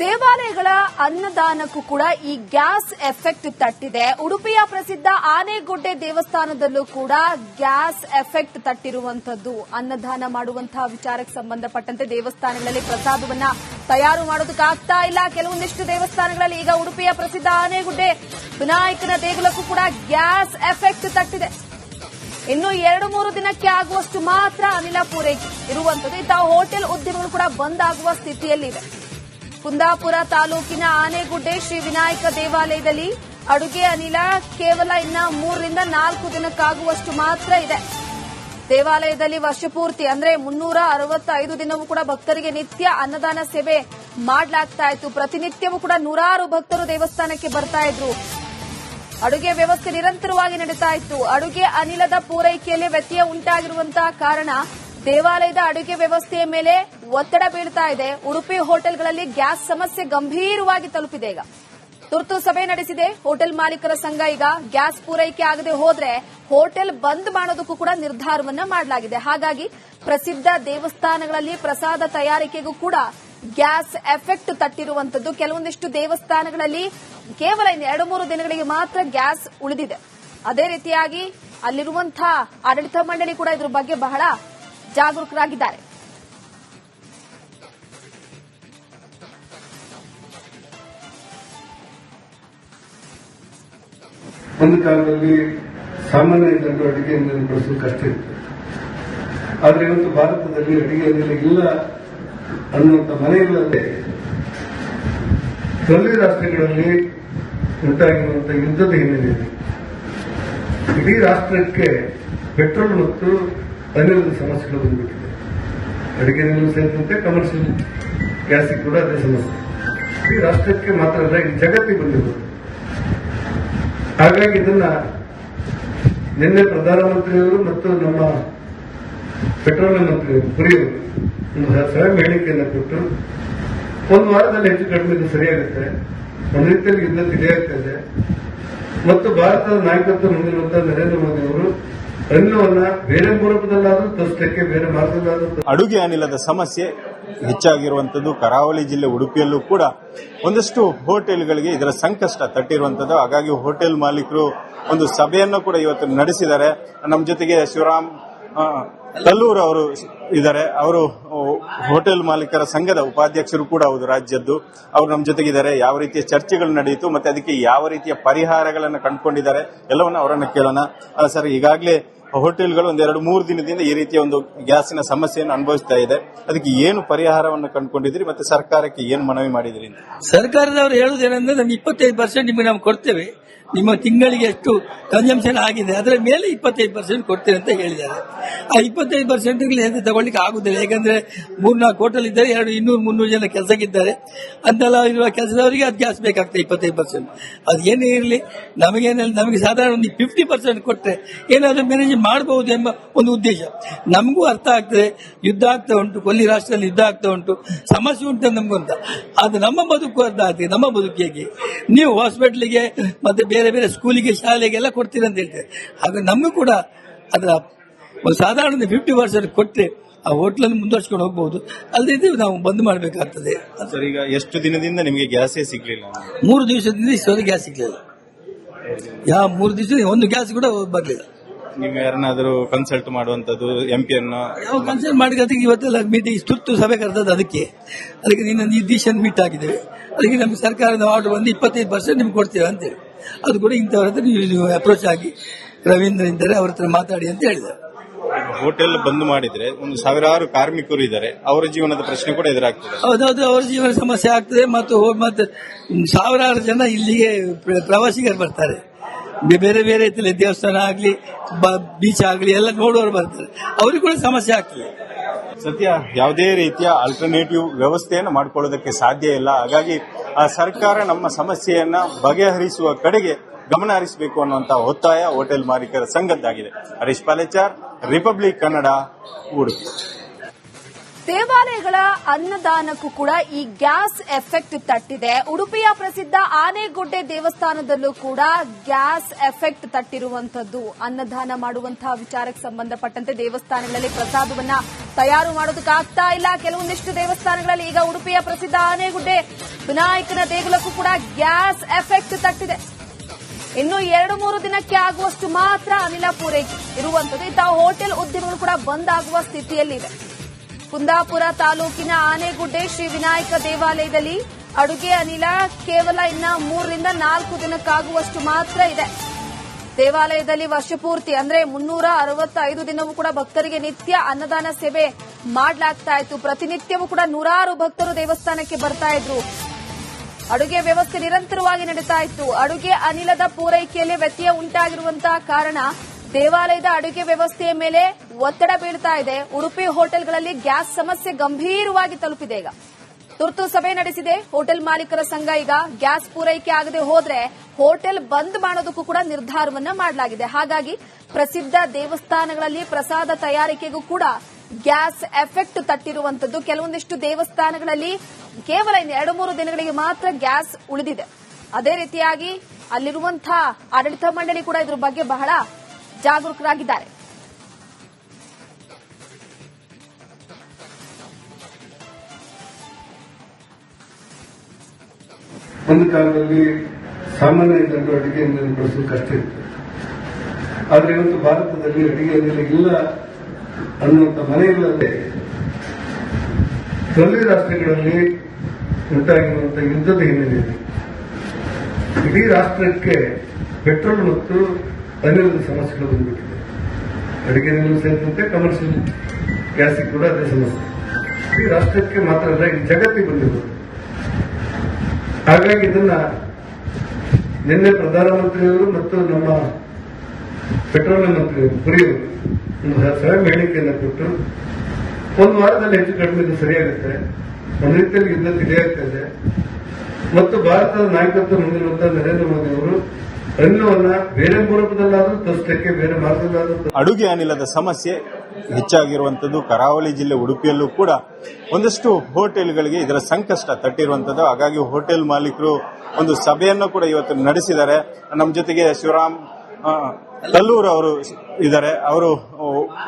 ದೇವಾಲಯಗಳ ಅನ್ನದಾನಕ್ಕೂ ಕೂಡ ಈ ಗ್ಯಾಸ್ ಎಫೆಕ್ಟ್ ತಟ್ಟಿದೆ. ಉಡುಪಿಯ ಪ್ರಸಿದ್ಧ ಆನೆಗುಡ್ಡೆ ದೇವಸ್ಥಾನದಲ್ಲೂ ಕೂಡ ಗ್ಯಾಸ್ ಎಫೆಕ್ಟ್ ತಟ್ಟಿರುವಂತದ್ದು. ಅನ್ನದಾನ ಮಾಡುವಂತಹ ವಿಚಾರಕ್ಕೆ ಸಂಬಂಧಪಟ್ಟಂತೆ ದೇವಸ್ಥಾನಗಳಲ್ಲಿ ಪ್ರಸಾದವನ್ನ ತಯಾರು ಮಾಡೋದಕ್ಕಾಗ್ತಾ ಇಲ್ಲ. ಕೆಲವೊಂದಿಷ್ಟು ದೇವಸ್ಥಾನಗಳಲ್ಲಿ ಈಗ ಉಡುಪಿಯ ಪ್ರಸಿದ್ಧ ಆನೆಗುಡ್ಡೆ ವಿನಾಯಕನ ದೇಗುಲಕ್ಕೂ ಕೂಡ ಗ್ಯಾಸ್ ಎಫೆಕ್ಟ್ ತಟ್ಟಿದೆ. ಇನ್ನು 2-3 ದಿನಕ್ಕೆ ಆಗುವಷ್ಟು ಮಾತ್ರ ಅನಿಲ ಪೂರೈಕೆ ಇರುವಂತದ್ದು. ಇಂತಹ ಹೋಟೆಲ್ ಉದ್ಯಮಗಳು ಕೂಡ ಬಂದ್ ಆಗುವ ಸ್ಥಿತಿಯಲ್ಲಿದೆ. ಕುಂದಾಪುರ ತಾಲೂಕಿನ ಆನೆಗುಡ್ಡೆ ಶ್ರೀ ವಿನಾಯಕ ದೇವಾಲಯದಲ್ಲಿ ಅಡುಗೆ ಅನಿಲ ಕೇವಲ ಇನ್ನ 3-4 ದಿನಕ್ಕಾಗುವಷ್ಟು ಮಾತ್ರ ಇದೆ. ದೇವಾಲಯದಲ್ಲಿ ವರ್ಷಪೂರ್ತಿ ಅಂದ್ರೆ 365 ದಿನವೂ ಕೂಡ ಭಕ್ತರಿಗೆ ನಿತ್ಯ ಅನ್ನದಾನ ಸೇವೆ ಮಾಡಲಾಗ್ತಾ ಇತ್ತು. ಪ್ರತಿನಿತ್ಯವೂ ಕೂಡ ನೂರಾರು ಭಕ್ತರು ದೇವಸ್ಥಾನಕ್ಕೆ ಬರ್ತಾ ಇದ್ರು. ಅಡುಗೆ ವ್ಯವಸ್ಥೆ ನಿರಂತರವಾಗಿ ನಡೀತಾ ಇತ್ತು. ಅಡುಗೆ ಅನಿಲದ ಪೂರೈಕೆಯಲ್ಲಿ ವ್ಯತ್ಯಯ ಉಂಟಾಗಿರುವಂತಹ ಕಾರಣ ದೇವಾಲಯದ ಅಡುಗೆ ವ್ಯವಸ್ಥೆಯ ಮೇಲೆ ಒತ್ತಡ ಬೀಳ್ತಾ ಇದೆ. ಉಡುಪಿ ಹೋಟೆಲ್ಗಳಲ್ಲಿ ಗ್ಯಾಸ್ ಸಮಸ್ಯೆ ಗಂಭೀರವಾಗಿ ತಲುಪಿದೆ. ಈಗ ತುರ್ತು ಸಭೆ ನಡೆಸಿದೆ ಹೋಟೆಲ್ ಮಾಲೀಕರ ಸಂಘ. ಈಗ ಗ್ಯಾಸ್ ಪೂರೈಕೆ ಆಗದೆ ಹೋದ್ರೆ ಹೋಟೆಲ್ ಬಂದ್ ಮಾಡೋದಕ್ಕೂ ಕೂಡ ನಿರ್ಧಾರವನ್ನ ಮಾಡಲಾಗಿದೆ. ಹಾಗಾಗಿ ಪ್ರಸಿದ್ಧ ದೇವಸ್ಥಾನಗಳಲ್ಲಿ ಪ್ರಸಾದ ತಯಾರಿಕೆಗೂ ಕೂಡ ಗ್ಯಾಸ್ ಎಫೆಕ್ಟ್ ತಟ್ಟಿರುವಂತದ್ದು. ಕೆಲವೊಂದಿಷ್ಟು ದೇವಸ್ಥಾನಗಳಲ್ಲಿ ಕೇವಲ 2-3 ದಿನಗಳಿಗೆ ಮಾತ್ರ ಗ್ಯಾಸ್ ಉಳಿದಿದೆ. ಅದೇ ರೀತಿಯಾಗಿ ಅಲ್ಲಿರುವಂತಹ ಆಡಳಿತ ಮಂಡಳಿ ಕೂಡ ಇದ್ರ ಬಗ್ಗೆ ಬಹಳ ಜಾಗರೂಕರಾಗಿದ್ದಾರೆ. ಒಂದು ಕಾಲದಲ್ಲಿ ಸಾಮಾನ್ಯ ಜನರು ಅಡಿಗೆ ಅನಿಲ ಬಳಸಲು ಕಷ್ಟ ಇತ್ತು. ಆದರೆ ಇವತ್ತು ಭಾರತದಲ್ಲಿ ಅಡಿಗೆ ಅನಿಲ ಇಲ್ಲ ಅನ್ನುವಂಥ ಮನೆಯಿಲ್ಲದೆ ಕೆಲವೇ ರಾಷ್ಟ್ರಗಳಲ್ಲಿ ಉಂಟಾಗಿರುವಂತಹ ಯುದ್ಧದ ಹಿನ್ನೆಲೆಯಲ್ಲಿ ಇಡೀ ರಾಷ್ಟ್ರಕ್ಕೆ ಪೆಟ್ರೋಲ್ ಮತ್ತು ಅನಿಲದ ಸಮಸ್ಯೆಗಳು ಬಂದ್ಬಿಟ್ಟಿದೆ. ಅಡಿಗೆ ಅನಿಲ ಸೇರಿದಂತೆ ಕಮರ್ಷಿಯಲ್ ಗ್ಯಾಸಿಗೆ ಕೂಡ ಅದೇ ಸಮಸ್ಯೆ ಈ ರಾಷ್ಟ್ರಕ್ಕೆ ಮಾತ್ರ ಅಲ್ಲ, ಈ ಜಗತ್ತಿಗೆ ಬಂದಿರೋದು. ಹಾಗಾಗಿ ಇದನ್ನ ನಿನ್ನೆ ಪ್ರಧಾನಮಂತ್ರಿಯವರು ಮತ್ತು ನಮ್ಮ ಪೆಟ್ರೋಲಿಯಂ ಮಂತ್ರಿಯವರು ಪುರಿಯವರು ಒಂದು ಸ್ವಯಂ ಹೇಳಿಕೆಯನ್ನು ಕೊಟ್ಟು 1 ವಾರದಲ್ಲಿ ಹೆಚ್ಚು ಕಡಿಮೆ ಇದು ಸರಿಯಾಗುತ್ತೆ, ಒಂದು ರೀತಿಯಲ್ಲಿ ಯುದ್ಧ ತಿಳಿಯಾಗ್ತದೆ ಮತ್ತು ಭಾರತದ ನಾಯಕತ್ವ ಹೊಂದಿರುವಂತಹ ನರೇಂದ್ರ ಮೋದಿ ಅವರು ಅನಿಲವನ್ನ ಬೇರೆ ಮೂಲಕದಲ್ಲಾದ್ರೂ ತರಿಸಲಿಕ್ಕೆ ಬೇರೆ ಮಾರ್ಗದಲ್ಲಾದ್ರೂ. ಅಡುಗೆ ಅನಿಲದ ಸಮಸ್ಯೆ ಹೆಚ್ಚಾಗಿರುವಂತದ್ದು ಕರಾವಳಿ ಜಿಲ್ಲೆ ಉಡುಪಿಯಲ್ಲೂ ಕೂಡ ಒಂದಷ್ಟು ಹೋಟೆಲ್ಗಳಿಗೆ ಇದರ ಸಂಕಷ್ಟ ತಟ್ಟಿರುವಂತದ್ದು. ಹಾಗಾಗಿ ಹೋಟೆಲ್ ಮಾಲೀಕರು ಒಂದು ಸಭೆಯನ್ನು ಕೂಡ ಇವತ್ತು ನಡೆಸಿದ್ದಾರೆ. ನಮ್ಮ ಜೊತೆಗೆ ಶಿವರಾಮ್ ಕಲ್ಲೂರ್ ಅವರು ಇದ್ದಾರೆ. ಅವರು ಹೋಟೆಲ್ ಮಾಲೀಕರ ಸಂಘದ ಉಪಾಧ್ಯಕ್ಷರು ಕೂಡ ಹೌದು ರಾಜ್ಯದ್ದು. ಅವರು ನಮ್ಮ ಜೊತೆಗಿದ್ದಾರೆ. ಯಾವ ರೀತಿಯ ಚರ್ಚೆಗಳು ನಡೆಯಿತು ಮತ್ತೆ ಅದಕ್ಕೆ ಯಾವ ರೀತಿಯ ಪರಿಹಾರಗಳನ್ನು ಕಂಡುಕೊಂಡಿದ್ದಾರೆ ಎಲ್ಲವನ್ನ ಅವರನ್ನು ಕೇಳೋಣ. ಸರ್, ಈಗಾಗಲೇ ಹೋಟೆಲ್ಗಳು 2-3 ದಿನದಿಂದ ಈ ರೀತಿಯ ಒಂದು ಗ್ಯಾಸಿನ ಸಮಸ್ಯೆಯನ್ನು ಅನುಭವಿಸ್ತಾ ಇದೆ. ಅದಕ್ಕೆ ಏನು ಪರಿಹಾರವನ್ನು ಕಂಡುಕೊಂಡಿದ್ರಿ ಮತ್ತೆ ಸರ್ಕಾರಕ್ಕೆ ಏನು ಮನವಿ ಮಾಡಿದ್ರಿ? ಸರ್ಕಾರದವರು ಹೇಳುವುದೇನೆಂದ್ರೆ ನಮ್ಗೆ 25% ನಿಮಗೆ ನಾವು ಕೊಡ್ತೇವೆ, ನಿಮ್ಮ ತಿಂಗಳಿಗೆ ಎಷ್ಟು ಕನ್ಸಂಪ್ಷನ್ ಆಗಿದೆ ಅದರ ಮೇಲೆ 25% ಕೊಡ್ತೇವೆ ಅಂತ ಹೇಳಿದ್ದಾರೆ. ಆ 25% ತಗೊಳ್ಳಿಕ್ಕೆ ಆಗುದಿಲ್ಲ. ಯಾಕಂದ್ರೆ 3-4 ಹೋಟೆಲ್ ಇದ್ದಾರೆ, 200-300 ಜನ ಕೆಲಸಕ್ಕಿದ್ದಾರೆ. ಅಂತೆಲ್ಲ ಇರುವ ಕೆಲಸದವರಿಗೆ ಅದು ಗ್ಯಾಸ್ ಬೇಕಾಗ್ತದೆ 25%. ಅದು ಏನೇ ಇರಲಿ ನಮಗೆ ಸಾಧಾರಣ ಒಂದು 50% ಕೊಟ್ಟರೆ ಏನಾದರೂ ಮ್ಯಾನೇಜ್ ಮಾಡಬಹುದು ಎಂಬ ಒಂದು ಉದ್ದೇಶ ನಮಗೂ ಅರ್ಥ ಆಗ್ತದೆ. ಯುದ್ಧ ಆಗ್ತಾ ಉಂಟು, ಕೊಲ್ಲಿ ರಾಷ್ಟ್ರದಲ್ಲಿ ಯುದ್ಧ ಆಗ್ತಾ ಉಂಟು, ಸಮಸ್ಯೆ ಉಂಟು ನಮಗೂ ಅಂತ. ಅದು ನಮ್ಮ ಬದುಕು ಅರ್ಥ ಆಗ್ತದೆ. ನಮ್ಮ ಬದುಕಿಗೆ ನೀವು ಹಾಸ್ಪಿಟಲ್ಗೆ ಮತ್ತೆ ಬೇರೆ ಬೇರೆ ಸ್ಕೂಲಿಗೆ ಶಾಲೆಗೆಲ್ಲ ಕೊಡ್ತೀರಿ ಅಂತ ಹೇಳ್ತಾರೆ. ಹಾಗೆ ನಮಗೂ ಕೂಡ ಅದರ ಒಂದು ಸಾಧಾರಣ 50% ಕೊಟ್ಟರೆ ಆ ಹೋಟ್ಲನ್ನು ಮುಂದುವರ್ಸ್ಕೊಂಡು ಹೋಗಬಹುದು. ಅಲ್ಲದೆ ನಾವು ಬಂದ್ ಮಾಡಬೇಕಾಗ್ತದೆ. ಸರ್, ಈಗ ಎಷ್ಟು ದಿನದಿಂದ ನಿಮಗೆ ಗ್ಯಾಸೇ ಸಿಗ್ಲಿಲ್ಲ? 3 ದಿವಸದಿಂದ ಇಷ್ಟೊಂದು ಗ್ಯಾಸ್ ಸಿಗ್ಲಿಲ್ಲ. 3 ದಿವಸ ಒಂದು ಗ್ಯಾಸ್ ಕೂಡ ಬರಲಿಲ್ಲ. ನೀವು ಯಾರನ್ನಾದರೂ ಕನ್ಸಲ್ಟ್ ಮಾಡುವಂತದ್ದು ಎಂಪಿಯನ್ನು ಯಾವ ಕನ್ಸಲ್ಟ್ ಮಾಡಿ ಇವತ್ತೆಲ್ಲ ಮೀಟಿಂಗ್ ತುರ್ತು ಸಭೆ ಕರೆದದ್ದು. ಅದಕ್ಕೆ ನಿನ್ನ ನಿರ್ದೇಶನ ಮೀಟ್ ಆಗಿದ್ದೇವೆ. ಅದಕ್ಕೆ ನಮಗೆ ಸರ್ಕಾರದ ಆರ್ಡರ್ ಬಂದು 25% ನಿಮ್ಗೆ ಕೊಡ್ತೇವೆ ಅಂತೇಳಿ. ಅದು ಕೂಡ ಇಂಥವ್ರ ಹತ್ರ ನೀವು ಅಪ್ರೋಚ್ ಆಗಿ ರವೀಂದ್ರ ಇದ್ದಾರೆ, ಅವ್ರ ಹತ್ರ ಮಾತಾಡಿ ಅಂತ ಹೇಳಿದ್ದಾರೆ. ಹೋಟೆಲ್ ಬಂದ್ ಮಾಡಿದ್ರೆ ಒಂದು ಸಾವಿರಾರು ಕಾರ್ಮಿಕರು ಇದ್ದಾರೆ, ಅವರ ಜೀವನದ ಪ್ರಶ್ನೆ ಕೂಡ ಎದುರಾಗ್ತದೆ. ಹೌದೌದು, ಅವರ ಜೀವನ ಸಮಸ್ಯೆ ಆಗ್ತದೆ. ಮತ್ತು ಸಾವಿರಾರು ಜನ ಇಲ್ಲಿಗೆ ಪ್ರವಾಸಿಗರು ಬರ್ತಾರೆ. ಬೇರೆ ಬೇರೆ ರೀತಿಯಲ್ಲಿ ದೇವಸ್ಥಾನ ಆಗ್ಲಿ ಬೀಚ್ ಆಗ್ಲಿ ಎಲ್ಲ ನೋಡುವವರು ಬರ್ತಾರೆ. ಅವ್ರಿಗೆ ಕೂಡ ಸಮಸ್ಯೆ ಆಗ್ತದೆ. ಸದ್ಯ ಯಾವುದೇ ರೀತಿಯ ಆಲ್ಟರ್ನೇಟಿವ್ ವ್ಯವಸ್ಥೆಯನ್ನು ಮಾಡಿಕೊಳ್ಳೋದಕ್ಕೆ ಸಾಧ್ಯ ಇಲ್ಲ. ಹಾಗಾಗಿ ಸರ್ಕಾರ ನಮ್ಮ ಸಮಸ್ಯೆಯನ್ನ ಬಗೆಹರಿಸುವ ಕಡೆಗೆ ಗಮನ ಹರಿಸಬೇಕು ಅನ್ನುವಂತ ಒತ್ತಾಯ ಹೋಟೆಲ್ ಮಾಲೀಕರ ಸಂಘದ್ದಾಗಿದೆ. ಹರೀಶ್ ಪಾಲೇಚಾರ್, ರಿಪಬ್ಲಿಕ್ ಕನ್ನಡ, ಉಡುಪಿ. ದೇವಾಲಯಗಳ ಅನ್ನದಾನಕ್ಕೂ ಕೂಡ ಈ ಗ್ಯಾಸ್ ಎಫೆಕ್ಟ್ ತಟ್ಟಿದೆ. ಉಡುಪಿಯ ಪ್ರಸಿದ್ಧ ಆನೆಗುಡ್ಡೆ ದೇವಸ್ಥಾನದಲ್ಲೂ ಕೂಡ ಗ್ಯಾಸ್ ಎಫೆಕ್ಟ್ ತಟ್ಟಿರುವಂತದ್ದು. ಅನ್ನದಾನ ಮಾಡುವಂತಹ ವಿಚಾರಕ್ಕೆ ಸಂಬಂಧಪಟ್ಟಂತೆ ದೇವಸ್ಥಾನಗಳಲ್ಲಿ ಪ್ರಸಾದವನ್ನ ತಯಾರು ಮಾಡೋದಕ್ಕಾಗ್ತಾ ಇಲ್ಲ. ಕೆಲವೊಂದಿಷ್ಟು ದೇವಸ್ಥಾನಗಳಲ್ಲಿ ಈಗ ಉಡುಪಿಯ ಪ್ರಸಿದ್ಧ ಆನೆಗುಡ್ಡೆ ವಿನಾಯಕನ ದೇಗುಲಕ್ಕೂ ಕೂಡ ಗ್ಯಾಸ್ ಎಫೆಕ್ಟ್ ತಟ್ಟಿದೆ. ಇನ್ನು 2-3 ದಿನಕ್ಕೆ ಆಗುವಷ್ಟು ಮಾತ್ರ ಅನಿಲ ಪೂರೈಕೆ ಇರುವಂತದ್ದು. ಇಂತಹ ಹೋಟೆಲ್ ಉದ್ಯಮಗಳು ಕೂಡ ಬಂದ್ ಆಗುವ ಸ್ಥಿತಿಯಲ್ಲಿದೆ. ಕುಂದಾಪುರ ತಾಲೂಕಿನ ಆನೆಗುಡ್ಡೆ ಶ್ರೀ ವಿನಾಯಕ ದೇವಾಲಯದಲ್ಲಿ ಅಡುಗೆ ಅನಿಲ ಕೇವಲ ಇನ್ನ 3-4 ದಿನಕ್ಕಾಗುವಷ್ಟು ಮಾತ್ರ ಇದೆ. ದೇವಾಲಯದಲ್ಲಿ ವರ್ಷಪೂರ್ತಿ ಅಂದ್ರೆ 365 ದಿನವೂ ಕೂಡ ಭಕ್ತರಿಗೆ ನಿತ್ಯ ಅನ್ನದಾನ ಸೇವೆ ಮಾಡಲಾಗ್ತಾ ಇತ್ತು. ಪ್ರತಿನಿತ್ಯವೂ ಕೂಡ ನೂರಾರು ಭಕ್ತರು ದೇವಸ್ಥಾನಕ್ಕೆ ಬರ್ತಾ ಇದ್ರು. ಅಡುಗೆ ವ್ಯವಸ್ಥೆ ನಿರಂತರವಾಗಿ ನಡೀತಾ ಇತ್ತು. ಅಡುಗೆ ಅನಿಲದ ಪೂರೈಕೆಯಲ್ಲಿ ವ್ಯತ್ಯಯ ಉಂಟಾಗಿರುವಂತಹ ಕಾರಣ ದೇವಾಲಯದ ಅಡುಗೆ ವ್ಯವಸ್ಥೆಯ ಮೇಲೆ ಒತ್ತಡ ಬೀಳ್ತಾ ಇದೆ. ಉಡುಪಿ ಹೋಟೆಲ್ಗಳಲ್ಲಿ ಗ್ಯಾಸ್ ಸಮಸ್ಯೆ ಗಂಭೀರವಾಗಿ ತಲುಪಿದೆ. ಈಗ ತುರ್ತು ಸಭೆ ನಡೆಸಿದೆ ಹೋಟೆಲ್ ಮಾಲೀಕರ ಸಂಘ. ಈಗ ಗ್ಯಾಸ್ ಪೂರೈಕೆ ಆಗದೆ ಹೋದ್ರೆ ಹೋಟೆಲ್ ಬಂದ್ ಮಾಡೋದಕ್ಕೂ ಕೂಡ ನಿರ್ಧಾರವನ್ನ ಮಾಡಲಾಗಿದೆ. ಹಾಗಾಗಿ ಪ್ರಸಿದ್ಧ ದೇವಸ್ಥಾನಗಳಲ್ಲಿ ಪ್ರಸಾದ ತಯಾರಿಕೆಗೂ ಕೂಡ ಗ್ಯಾಸ್ ಎಫೆಕ್ಟ್ ತಟ್ಟಿರುವಂತದ್ದು. ಕೆಲವೊಂದಿಷ್ಟು ದೇವಸ್ಥಾನಗಳಲ್ಲಿ ಕೇವಲ 2-3 ದಿನಗಳಿಗೆ ಮಾತ್ರ ಗ್ಯಾಸ್ ಉಳಿದಿದೆ. ಅದೇ ರೀತಿಯಾಗಿ ಅಲ್ಲಿರುವಂತಹ ಆಡಳಿತ ಮಂಡಳಿ ಕೂಡ ಇದ್ರ ಬಗ್ಗೆ ಬಹಳ ಜಾಗರೂಕರಾಗಿದ್ದಾರೆ. ಒಂದು ಕಾಲದಲ್ಲಿ ಸಾಮಾನ್ಯ ಜನರು ಅಡಿಗೆ ಅನಿಲ ಬಳಸಲು ಕಷ್ಟ ಇತ್ತು. ಆದರೆ ಇವತ್ತು ಭಾರತದಲ್ಲಿ ಅಡಿಗೆ ಅನಿಲ ಇಲ್ಲ ಅನ್ನುವಂಥ ಮನೆಗಳಲ್ಲೇ ಕೆಲವೇ ರಾಷ್ಟ್ರಗಳಲ್ಲಿ ಉಂಟಾಗಿರುವಂತಹ ಯುದ್ಧದ ಹಿನ್ನೆಲೆಯಲ್ಲಿ ಇಡೀ ರಾಷ್ಟ್ರಕ್ಕೆ ಪೆಟ್ರೋಲ್ ಮತ್ತು ಅನಿಲದ ಸಮಸ್ಯೆಗಳು ಬಂದ್ಬಿಟ್ಟಿದೆ. ಅಡಿಗೆ ಅನಿಲ ಸೇರಿದಂತೆ ಕಮರ್ಷಿಯಲ್ ಗ್ಯಾಸಿಗೆ ಕೂಡ ಅದೇ ಸಮಸ್ಯೆ ಈ ರಾಷ್ಟ್ರಕ್ಕೆ ಮಾತ್ರ ಅಲ್ಲ, ಈ ಜಗತ್ತಿಗೆ ಬಂದಿರೋದು. ಹಾಗಾಗಿ ಇದನ್ನ ನಿನ್ನೆ ಪ್ರಧಾನಮಂತ್ರಿಯವರು ಮತ್ತು ನಮ್ಮ ಪೆಟ್ರೋಲಿಯಂ ಮಂತ್ರಿಯವರು ಪುರಿಯವರು ಒಂದು ಸ್ವಯಂ ಹೇಳಿಕೆಯನ್ನು ಕೊಟ್ಟು 1 ವಾರದಲ್ಲಿ ಹೆಚ್ಚು ಕಡಿಮೆ ಇದು ಸರಿಯಾಗುತ್ತೆ, ಒಂದು ರೀತಿಯಲ್ಲಿ ಯುದ್ಧ ತಿಳಿಯಾಗ್ತದೆ ಮತ್ತು ಭಾರತದ ನಾಯಕತ್ವ ಹೊಂದಿರುವಂತಹ ನರೇಂದ್ರ ಮೋದಿ ಅವರು ಅನಿಲವನ್ನ ಬೇರೆ ರೂಪದಲ್ಲಾದ್ರೂ ತರಿಸಲಿಕ್ಕೆ ಬೇರೆ ಮಾರ್ಗದಲ್ಲಾದ್ರೂ. ಅಡುಗೆ ಅನಿಲದ ಸಮಸ್ಯೆ ಹೆಚ್ಚಾಗಿರುವಂತದ್ದು ಕರಾವಳಿ ಜಿಲ್ಲೆ ಉಡುಪಿಯಲ್ಲೂ ಕೂಡ ಒಂದಷ್ಟು ಹೋಟೆಲ್ಗಳಿಗೆ ಇದರ ಸಂಕಷ್ಟ ತಟ್ಟಿರುವಂತದ್ದು. ಹಾಗಾಗಿ ಹೋಟೆಲ್ ಮಾಲೀಕರು ಒಂದು ಸಭೆಯನ್ನು ಕೂಡ ಇವತ್ತು ನಡೆಸಿದ್ದಾರೆ. ನಮ್ಮ ಜೊತೆಗೆ ಶಿವರಾಮ್ ಕಲ್ಲೂರ್ ಅವರು ಇದ್ದಾರೆ. ಅವರು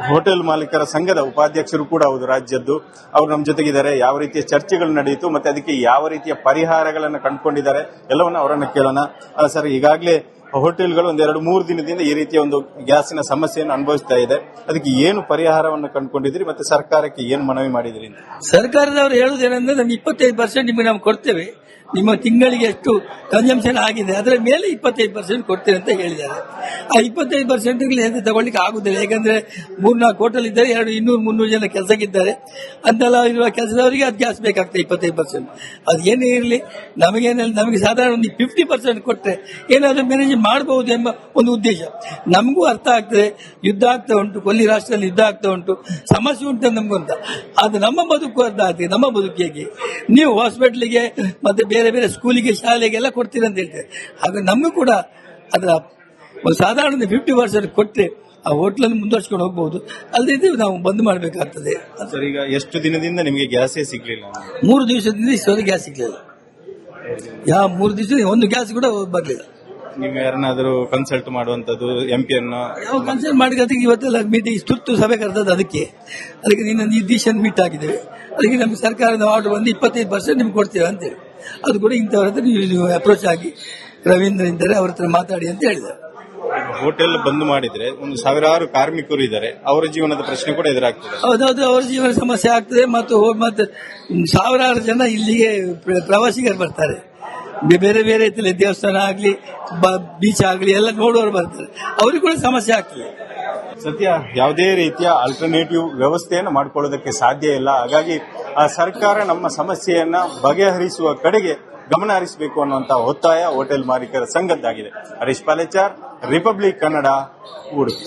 ಹೋಟೆಲ್ ಮಾಲೀಕರ ಸಂಘದ ಉಪಾಧ್ಯಕ್ಷರು ಕೂಡ ಹೌದು ರಾಜ್ಯದ್ದು. ಅವರು ನಮ್ಮ ಜೊತೆಗಿದ್ದಾರೆ. ಯಾವ ರೀತಿಯ ಚರ್ಚೆಗಳು ನಡೆಯಿತು ಮತ್ತೆ ಅದಕ್ಕೆ ಯಾವ ರೀತಿಯ ಪರಿಹಾರಗಳನ್ನು ಕಂಡುಕೊಂಡಿದ್ದಾರೆ ಎಲ್ಲವನ್ನ ಅವರನ್ನು ಕೇಳೋಣ. ಸರ್, ಈಗಾಗಲೇ ಹೋಟೆಲ್ಗಳು 1-2-3 ದಿನದಿಂದ ಈ ರೀತಿಯ ಒಂದು ಗ್ಯಾಸಿನ ಸಮಸ್ಯೆಯನ್ನು ಅನುಭವಿಸ್ತಾ ಇದೆ. ಅದಕ್ಕೆ ಏನು ಪರಿಹಾರವನ್ನು ಕಂಡುಕೊಂಡಿದ್ರಿ ಮತ್ತೆ ಸರ್ಕಾರಕ್ಕೆ ಏನು ಮನವಿ ಮಾಡಿದ್ರಿ? ಸರ್ಕಾರದವರು ಹೇಳುವುದೇನೆಂದ್ರೆ ನಮ್ಗೆ 25% ನಿಮಗೆ ನಾವು ಕೊಡ್ತೇವೆ, ನಿಮ್ಮ ತಿಂಗಳಿಗೆ ಎಷ್ಟು ಕನ್ಸಂಪ್ಷನ್ ಆಗಿದೆ ಅದರ ಮೇಲೆ 25% ಕೊಡ್ತೇವೆ ಅಂತ ಹೇಳಿದ್ದಾರೆ. ಆ 25% ತಗೊಳ್ಳಿಕ್ಕೆ ಆಗುದಿಲ್ಲ. ಯಾಕಂದ್ರೆ 3-4 ಹೋಟೆಲ್ ಇದ್ದಾರೆ, 200-300 ಜನ ಕೆಲಸಕ್ಕಿದ್ದಾರೆ. ಅಂತೆಲ್ಲ ಇರುವ ಕೆಲಸದವರಿಗೆ ಅದು ಗ್ಯಾಸ್ ಬೇಕಾಗ್ತದೆ 25%. ಅದು ಏನೇ ಇರಲಿ ನಮಗೆ ಸಾಧಾರಣ ಒಂದು 50% ಕೊಟ್ಟರೆ ಏನಾದರೂ ಮ್ಯಾನೇಜ್ ಮಾಡಬಹುದು ಎಂಬ ಒಂದು ಉದ್ದೇಶ ನಮಗೂ ಅರ್ಥ ಆಗ್ತದೆ. ಯುದ್ಧ ಆಗ್ತಾ ಉಂಟು, ಕೊಲ್ಲಿ ರಾಷ್ಟ್ರದಲ್ಲಿ ಯುದ್ಧ ಆಗ್ತಾ ಉಂಟು, ಸಮಸ್ಯೆ ಉಂಟು ನಮಗೂ ಅಂತ. ಅದು ನಮ್ಮ ಬದುಕು ಅರ್ಥ ಆಗ್ತದೆ. ನಮ್ಮ ಬದುಕಿಗೆ ನೀವು ಹಾಸ್ಪಿಟಲ್ಗೆ ಮತ್ತೆ ಬೇರೆ ಬೇರೆ ಸ್ಕೂಲಿಗೆ ಶಾಲೆಗೆಲ್ಲ ಕೊಡ್ತೀರಿ ಅಂತ ಹೇಳ್ತಾರೆ. ಹಾಗೆ ನಮಗೂ ಕೂಡ ಅದರ ಒಂದು ಸಾಧಾರಣ 50% ಕೊಟ್ಟರೆ ಆ ಹೋಟ್ಲನ್ನು ಮುಂದುವರ್ಸ್ಕೊಂಡು ಹೋಗಬಹುದು. ಅಲ್ಲದೆ ನಾವು ಬಂದ್ ಮಾಡಬೇಕಾಗ್ತದೆ. ಸರ್, ಈಗ ಎಷ್ಟು ದಿನದಿಂದ ನಿಮಗೆ ಗ್ಯಾಸೇ ಸಿಗ್ಲಿಲ್ಲ? 3 ದಿವಸದಿಂದ ಇಷ್ಟೊಂದು ಗ್ಯಾಸ್ ಸಿಗ್ಲಿಲ್ಲ. 3 ದಿವಸ ಒಂದು ಗ್ಯಾಸ್ ಕೂಡ ಬರಲಿಲ್ಲ. ನೀವು ಯಾರನ್ನಾದರೂ ಕನ್ಸಲ್ಟ್ ಮಾಡುವಂತದ್ದು ಎಂಪಿಯನ್ನು? ನಾವು ಕನ್ಸಲ್ಟ್ ಮಾಡಿದ್ರೆ ಇವತ್ತೆಲ್ಲ ಮೀಟಿಂಗ್ ತುರ್ತು ಸಭೆ ಕರೆದದ್ದು. ಅದಕ್ಕೆ ನಿನ್ನ ನಿರ್ದೇಶನ ಮೀಟ್ ಆಗಿದ್ದೇವೆ. ಅದಕ್ಕೆ ನಮಗೆ ಸರ್ಕಾರದ ಆರ್ಡರ್ ಬಂದು 25% ನಿಮ್ಗೆ ಕೊಡ್ತೇವೆ ಅಂತೇಳಿ. ಅದು ಕೂಡ ಇಂಥವ್ರ ಹತ್ರ ನೀವು ಅಪ್ರೋಚ್ ಆಗಿ ರವೀಂದ್ರ ಇದ್ದಾರೆ, ಅವ್ರ ಹತ್ರ ಮಾತಾಡಿ ಅಂತ ಹೇಳಿದ್ದಾರೆ. ಹೋಟೆಲ್ ಬಂದ್ ಮಾಡಿದ್ರೆ ಒಂದು ಸಾವಿರಾರು ಕಾರ್ಮಿಕರು ಇದ್ದಾರೆ, ಅವರ ಜೀವನದ ಪ್ರಶ್ನೆ ಕೂಡ ಎದುರಾಗ್ತದೆ. ಹೌದೌದು, ಅವರ ಜೀವನ ಸಮಸ್ಯೆ ಆಗ್ತದೆ. ಮತ್ತು ಸಾವಿರಾರು ಜನ ಇಲ್ಲಿಗೆ ಪ್ರವಾಸಿಗರು ಬರ್ತಾರೆ. ಬೇರೆ ಬೇರೆ ರೀತಿಯಲ್ಲಿ ದೇವಸ್ಥಾನ ಆಗ್ಲಿ ಬೀಚ್ ಆಗ್ಲಿ ಎಲ್ಲ ನೋಡುವವರು ಬರ್ತಾರೆ. ಅವ್ರಿಗೆ ಕೂಡ ಸಮಸ್ಯೆ ಆಗ್ತದೆ. ಸದ್ಯ ಯಾವುದೇ ರೀತಿಯ ಆಲ್ಟರ್ನೇಟಿವ್ ವ್ಯವಸ್ಥೆಯನ್ನು ಮಾಡಿಕೊಳ್ಳೋದಕ್ಕೆ ಸಾಧ್ಯ ಇಲ್ಲ. ಹಾಗಾಗಿ ಸರ್ಕಾರ ನಮ್ಮ ಸಮಸ್ಯೆಯನ್ನ ಬಗೆಹರಿಸುವ ಕಡೆಗೆ ಗಮನ ಹರಿಸಬೇಕು ಅನ್ನುವಂತಹ ಒತ್ತಾಯ ಹೋಟೆಲ್ ಮಾಲೀಕರ ಸಂಘದ್ದಾಗಿದೆ. ಹರೀಶ್ ಪಾಲೇಚಾರ್, ರಿಪಬ್ಲಿಕ್ ಕನ್ನಡ, ಉಡುಪಿ.